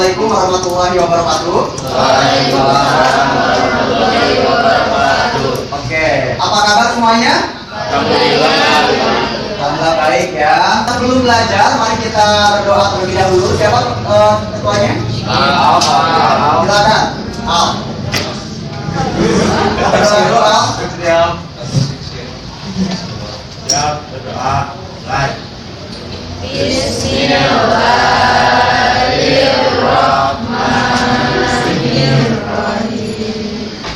Assalamualaikum warahmatullahi wabarakatuh. Waalaikumsalam warahmatullahi wabarakatuh. Oke, apa kabar semuanya? Alhamdulillah. Alhamdulillah baik ya. Sebelum belajar, mari kita berdoa terlebih dahulu. Siapa ketuanya? Silakan. Al. Berdoa dulu Al. Siap, berdoa. Baik. Bismillahirrahmanirrahim.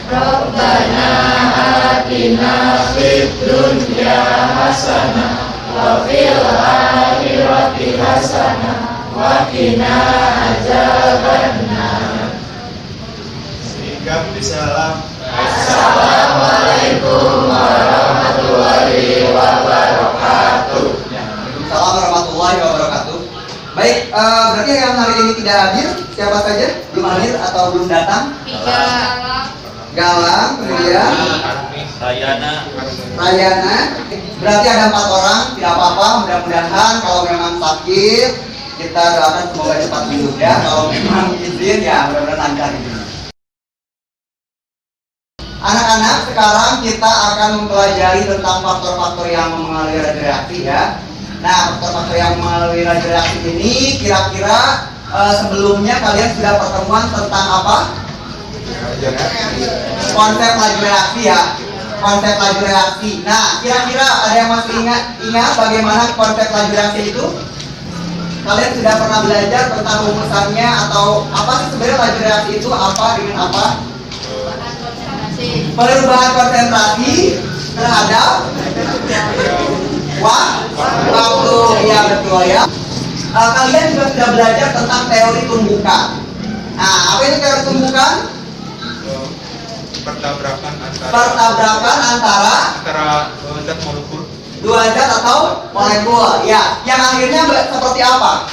Rabbana atina fid dunya hasanah wa fil akhirati hasanah wa qina adzabannar. Sehingga salam. Assalamualaikum warahmatullahi wabarakatuh. Assalamualaikum warahmatullahi wabarakatuh. Baik, berarti yang hari ini tidak hadir siapa saja? Belum hadir atau belum datang? Galang, kemudian Rayana. Berarti ada 4 orang, tidak apa-apa. Mudah-mudahan kalau memang sakit kita doakan semoga cepat sembuh ya. Kalau memang izin ya mudah-mudahan lancar ini. Anak-anak, sekarang kita akan mempelajari tentang faktor-faktor yang mempengaruhi reaksi ya. Nah, faktor-faktor yang mempengaruhi reaksi ini kira-kira sebelumnya kalian sudah pertemuan tentang apa? Konsep laju reaksi ya. Konsep laju reaksi. Nah, kira-kira ada yang masih ingat bagaimana konsep laju reaksi itu? Kalian sudah pernah belajar tentang rumusannya atau apa sih sebenarnya laju reaksi itu apa dengan apa? Perubahan konsentrasi terhadap waktu. Ya betul ya. Kalian juga sudah belajar tentang teori tumbukan. Nah, apa itu teori tumbukan? Pertabrakan antara zat molekul. dua zat atau molekul. Ya, yang akhirnya seperti apa?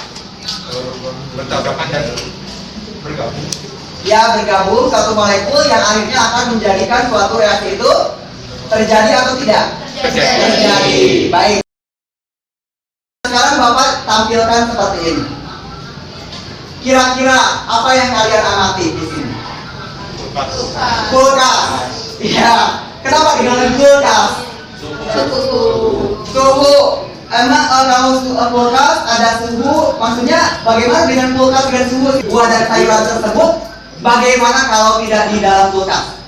Bertabrakan dan bergabung. Ya, bergabung satu molekul yang akhirnya akan menjadikan suatu reaksi itu terjadi atau tidak? Terjadi. Baik. Sekarang Bapak tampilkan seperti ini. Kira-kira apa yang kalian amati di sini? Kulkas. Iya. Kenapa dengan kulkas? Suhu. Emang kalau kulkas ada suhu, maksudnya bagaimana dengan kulkas dengan suhu buah dan sayuran tersebut? Bagaimana kalau tidak di dalam kulkas?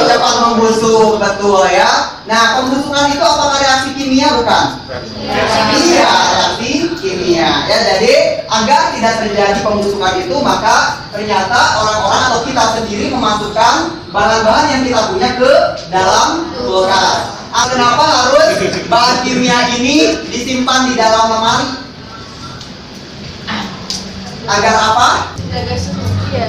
Cepat membusuk, betul ya. Nah, pembusukan itu apakah reaksi kimia bukan? Iya, reaksi kimia. Ya, jadi agar tidak terjadi pembusukan itu, maka ternyata orang-orang atau kita sendiri memasukkan bahan-bahan yang kita punya ke dalam kulkas. Kenapa harus bahan kimia ini disimpan di dalam lemari? Agar apa?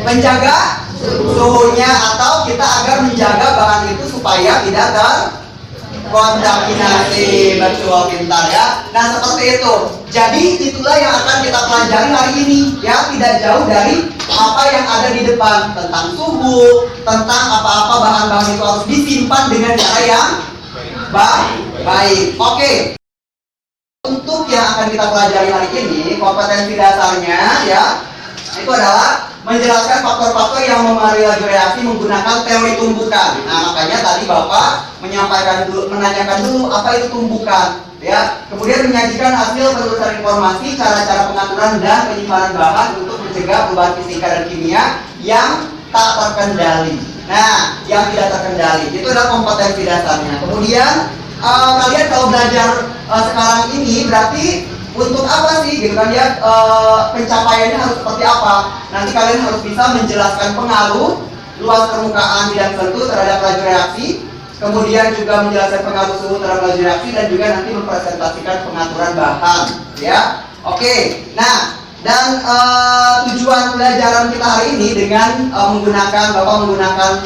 Menjaga suhunya, atau kita agar menjaga bahan itu supaya tidak terkontaminasi. Betul, pintar ya. Nah, seperti itu. Jadi itulah yang akan kita pelajari hari ini ya, tidak jauh dari apa yang ada di depan, tentang suhu, tentang apa-apa bahan-bahan itu harus disimpan dengan cara yang baik. Oke. Untuk yang akan kita pelajari hari ini, kompetensi dasarnya ya, itu adalah menjelaskan faktor-faktor yang mempengaruhi laju reaksi menggunakan teori tumbukan. Nah, makanya tadi Bapak menanyakan dulu apa itu tumbukan, ya. Kemudian menyajikan hasil penelusuran informasi, cara-cara pengaturan dan penyimpanan bahan untuk mencegah perubahan fisika dan kimia yang tak terkendali. Nah, yang tidak terkendali itu adalah kompetensi dasarnya. Kemudian kalian kalau belajar sekarang ini berarti untuk apa sih gitu kan ya, pencapaiannya harus seperti apa? Nanti kalian harus bisa menjelaskan pengaruh luas permukaan bidang tertentu terhadap laju reaksi, kemudian juga menjelaskan pengaruh suhu terhadap laju reaksi, dan juga nanti mempresentasikan pengaturan bahan ya. Oke. Nah, dan tujuan pelajaran kita hari ini dengan Bapak menggunakan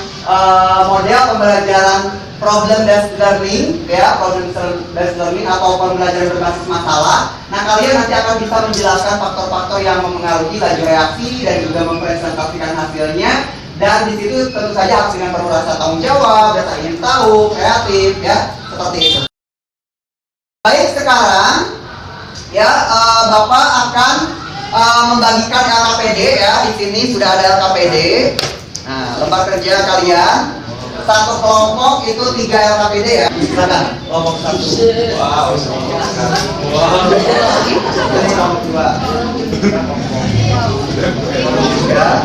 model pembelajaran problem based learning ya, problem based learning atau pembelajaran berbasis masalah. Nah, kalian nanti akan bisa menjelaskan faktor-faktor yang mempengaruhi laju reaksi dan juga mempresentasikan hasilnya. Dan di situ tentu saja harus dengan penuh rasa tanggung jawab, rasa ingin tahu, kreatif ya, seperti itu. Baik, sekarang ya Bapak akan membagikan LKPD ya. Di sini sudah ada LKPD. Nah, lembar kerja kalian satu kelompok itu 3 LKPD ya. Silakan. Kelompok 1. Wow. Ini kelompok 2. Kelompok 3.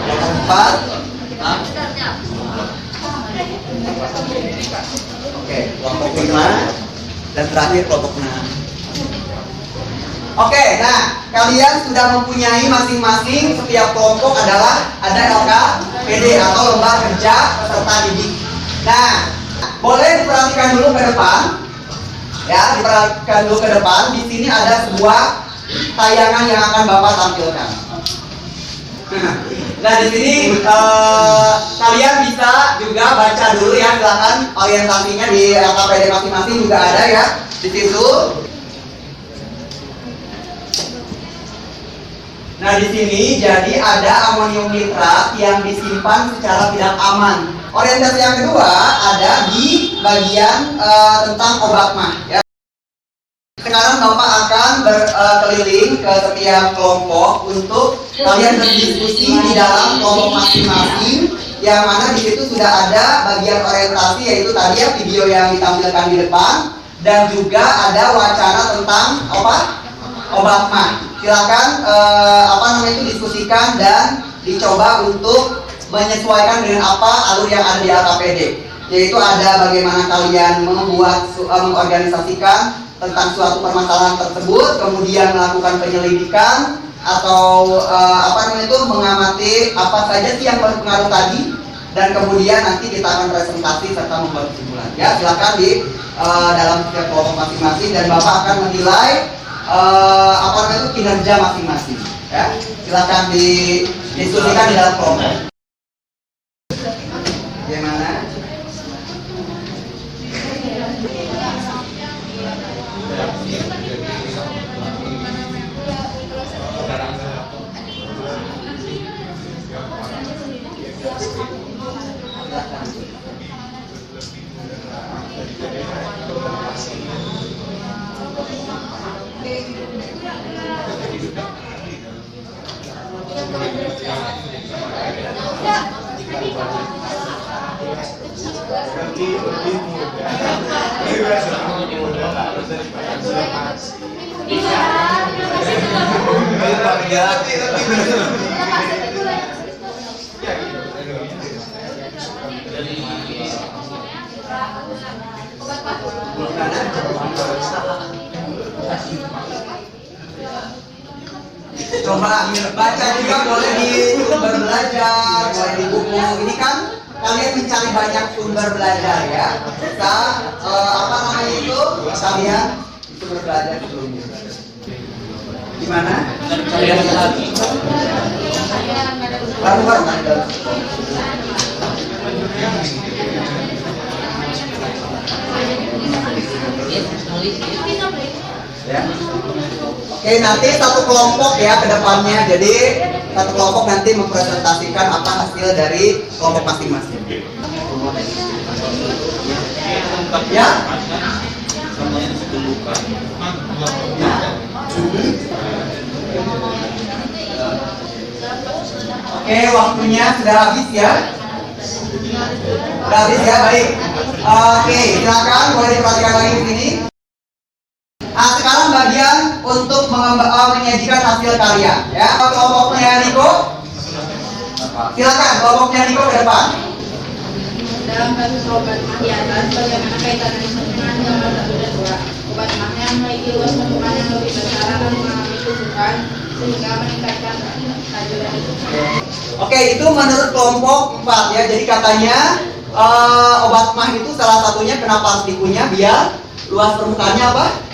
Kelompok 4. Oke, kelompok 5 dan terakhir kelompok 6. Oke, nah kalian sudah mempunyai masing-masing setiap kelompok adalah ada LKPD atau lembar kerja peserta didik. Nah, boleh diperhatikan dulu ke depan, ya diperhatikan dulu ke depan. Di sini ada sebuah tayangan yang akan Bapak tampilkan. Nah di sini kalian bisa juga baca dulu ya, silakan orientasinya di LKPD masing-masing juga ada ya di situ. Nah di sini jadi ada amonium nitrat yang disimpan secara tidak aman. Orientasi yang kedua ada di bagian tentang obat mah. Ya. Sekarang Bapak akan berkeliling ke setiap kelompok untuk kalian berdiskusi di dalam kelompok masing-masing. Yang mana di situ sudah ada bagian orientasi, yaitu tadi ya video yang ditampilkan di depan, dan juga ada wacana tentang obat mah. Silakan diskusikan dan dicoba untuk menyesuaikan dengan apa alur yang ada di LKPD, yaitu ada bagaimana kalian mengorganisasikan tentang suatu permasalahan tersebut, kemudian melakukan penyelidikan atau mengamati apa saja sih yang berpengaruh tadi, dan kemudian nanti kita akan presentasi serta membuat kesimpulan. Ya, silakan di dalam setiap kelompok masing-masing dan Bapak akan menilai kinerja masing-masing. Ya, silakan didiskusikan di dalam kelompok. Bagaimana? Coba baca juga boleh di sumber belajar, boleh di buku. Ini kan kalian mencari banyak sumber belajar ya. Kita kalian sumber belajar sebelumnya. Gimana? Baru-baru ada. Ya. Oke, nanti satu kelompok ya ke depannya. Jadi satu kelompok nanti mempresentasikan apa hasil dari kelompok masing-masing. Ya. Oke, waktunya sudah habis ya. Sudah habis ya, baik. Oke, silakan boleh diperhatikan lagi di sini. Sekarang bagian untuk menyajikan hasil karya ya. Kelompoknya Niko, silakan kelompoknya Niko ke depan. Dalam kasus obat mah di atas, bagaimana kaitannya dengan gambar 1 dan 2? Obat mah yang memiliki luas cakupan yang lebih besar akan mengalami tusukan sehingga meningkatkan laju dan itu. Oke, itu menurut kelompok 4 ya. Jadi katanya obat mah itu salah satunya kenapa harus dikunyah biar luas permukaannya apa?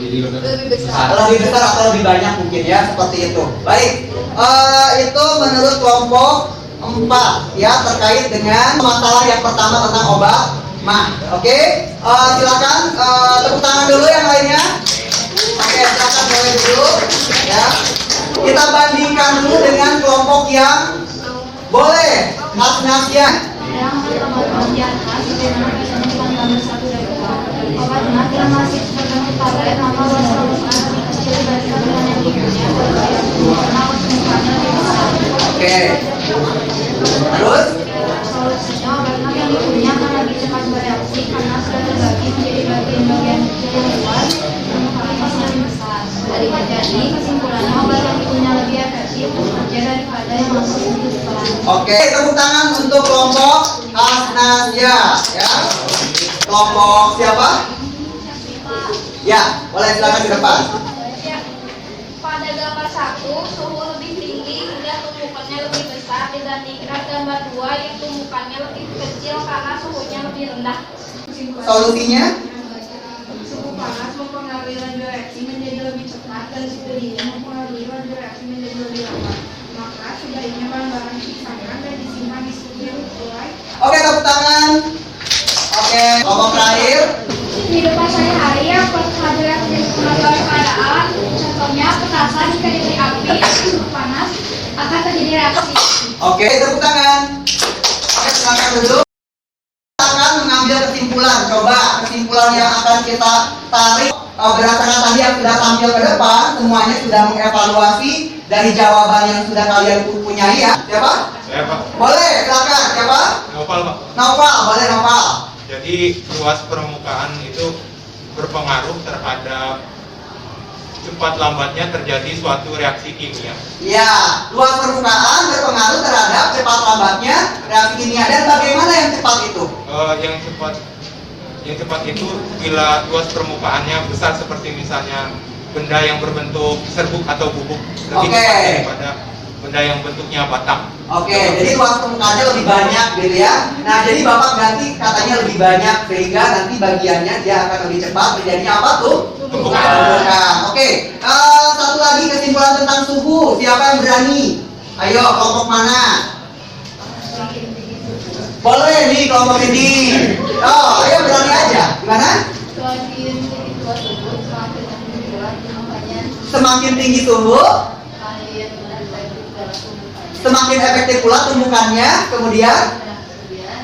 Lebih besar. Lebih besar atau lebih banyak mungkin ya, seperti itu. Baik, itu menurut kelompok 4 ya, terkait dengan masalah yang pertama tentang obat mah. Oke, silakan tepuk tangan dulu yang lainnya. Oke, silakan mulai dulu ya. Kita bandingkan dulu dengan kelompok yang boleh Mas Nasya. Yang pertama di atas, bagaimana kaitannya dengan gambar 1 dan 2? Obat karena bila masih terdapat pada nama luas permukaan lebih kecil dibandingkan dengan yang ibunya, karena luas permukaannya lebih besar. Oke. Terus? Solusinya obat yang ibunya akan lebih cepat bereaksi karena sudah terbagi menjadi bagian-bagian kecil yang luas, permukaannya lebih besar. Jadi kesimpulannya obat yang ibunya lebih efektif bekerja daripada yang langsung dibutuhkan. Oke, tepuk tangan untuk kelompok Hasnasia, ya. Kelompok siapa? Ya, boleh silakan ke depan. Pada gambar 1, suhu lebih tinggi hingga tumpukannya lebih besar dibandingkan gambar 2 yang tumpukannya lebih kecil karena suhunya lebih rendah. Solusinya? Suhu panas mempengaruhi laju reaksi menjadi lebih cepat dan suhu dingin mempengaruhi laju reaksi menjadi lebih lambat. Maka sebaiknya bahan-bahan dipanggang dan disimpan di suhu yang sesuai. Oke, tepuk tangan. Oke, kelompok terakhir. Kehidupan sehari-hari yang berpengaruh reaksi pengaruh keadaan, contohnya petasan jika diberi api panas akan terjadi reaksi. Oke, tepuk tangan. Oke, silakan duduk. Kita akan mengambil kesimpulan. Coba kesimpulan yang akan kita tarik berdasarkan tadi yang sudah tampil ke depan, semuanya sudah mengevaluasi dari jawaban yang sudah kalian punyai ya. Siapa? Saya Pak. Boleh, silakan. Siapa? Novel Pak. Noval, boleh Noval. Jadi luas permukaan itu berpengaruh terhadap cepat lambatnya terjadi suatu reaksi kimia. Ya, luas permukaan berpengaruh terhadap cepat lambatnya reaksi kimia. Dan bagaimana yang cepat itu? Yang cepat itu bila luas permukaannya besar seperti misalnya benda yang berbentuk serbuk atau bubuk lebih Oke. cepat daripada benda yang bentuknya batang. Oke, jadi luas permukaannya lebih banyak gitu ya. Nah, jadi Bapak ganti katanya lebih banyak sehingga nanti bagiannya dia akan lebih cepat menjadinya apa tuh? Tumpukan. Tumpukan. Oke, satu lagi kesimpulan tentang suhu. Siapa yang berani? Ayo, kelompok mana? Boleh nih kelompok ini. Oh, ayo berani aja. Gimana? Semakin tinggi suhu tersebut, semakin tinggi pula tumpukannya, Semakin tinggi suhu, semakin efektif semakin efektif dalam tumbukannya. pula tumbukannya. Kemudian Kemudian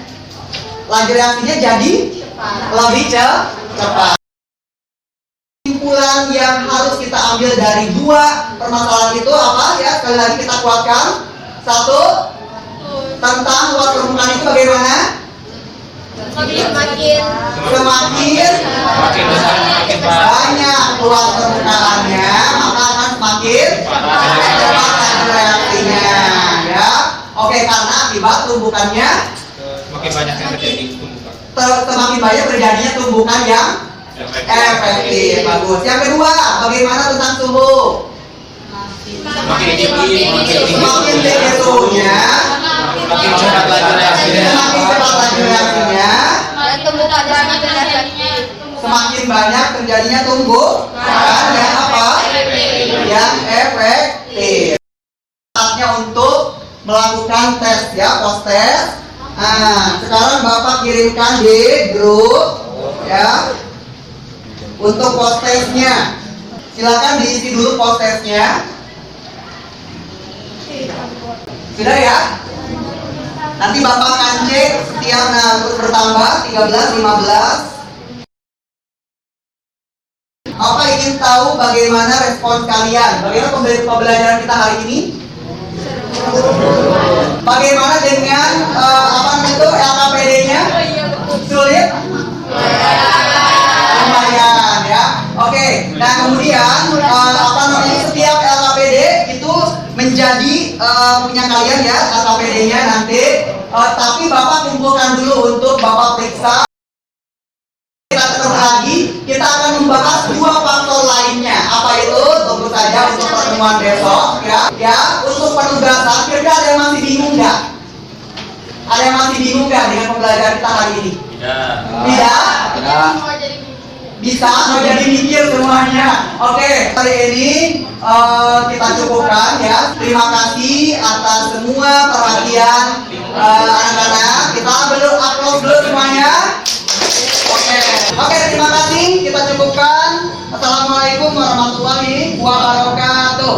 laju reaksinya jadi cepat. lebih cepat. Kesimpulan yang harus kita ambil dari dua permasalahan itu apa ya? Sekali lagi kita kuatkan. Satu, tentang luas permukaan itu bagaimana? Semakin banyak luas permukaannya, maka akan semakin cepat laju reaksinya, ya. Oke, karena akibat tumbukannya Semakin banyak yang terjadi tumbukan. semakin banyak terjadinya tumbukan yang efektif. Bagus. Yang kedua, bagaimana tentang suhu? Semakin tinggi, Semakin tinggi suhunya, semakin cepat laju reaksinya. semakin cepat laju reaksinya, Dan tumbukannya semakin efektif. semakin banyak terjadinya tumbukan yang apa? Yang efektif. Saatnya untuk melakukan tes ya, post test. Nah, sekarang Bapak kirimkan di grup ya untuk post testnya. Silakan diisi dulu post testnya. Sudah ya? Nanti Bapak akan cek setiap terus bertambah 13, 15. Apa ingin tahu bagaimana respon kalian? Bagaimana pembelajaran kita hari ini? Bagaimana dengan LKPD-nya? Sulit? Lumayan ya. Oke. Nah kemudian setiap LKPD itu menjadi punya kalian ya LKPD-nya nanti. Tapi Bapak kumpulkan dulu untuk Bapak periksa. Kita ketemu lagi, kita akan membahas dua faktor lainnya. Apa itu? Tunggu saja untuk pertemuan besok ya. Ya, untuk penugasan, kira-kira ada yang masih bingung nggak? Ada yang masih bingung nggak dengan pembelajaran kita hari ini? Tidak? Bisa, mau jadi mikir semuanya. Oke, hari ini kita cukupkan ya. Terima kasih atas semua perhatian anak-anak. Kita upload dulu semuanya. Oke, terima kasih. Kita cukupkan. Assalamualaikum warahmatullahi wabarakatuh.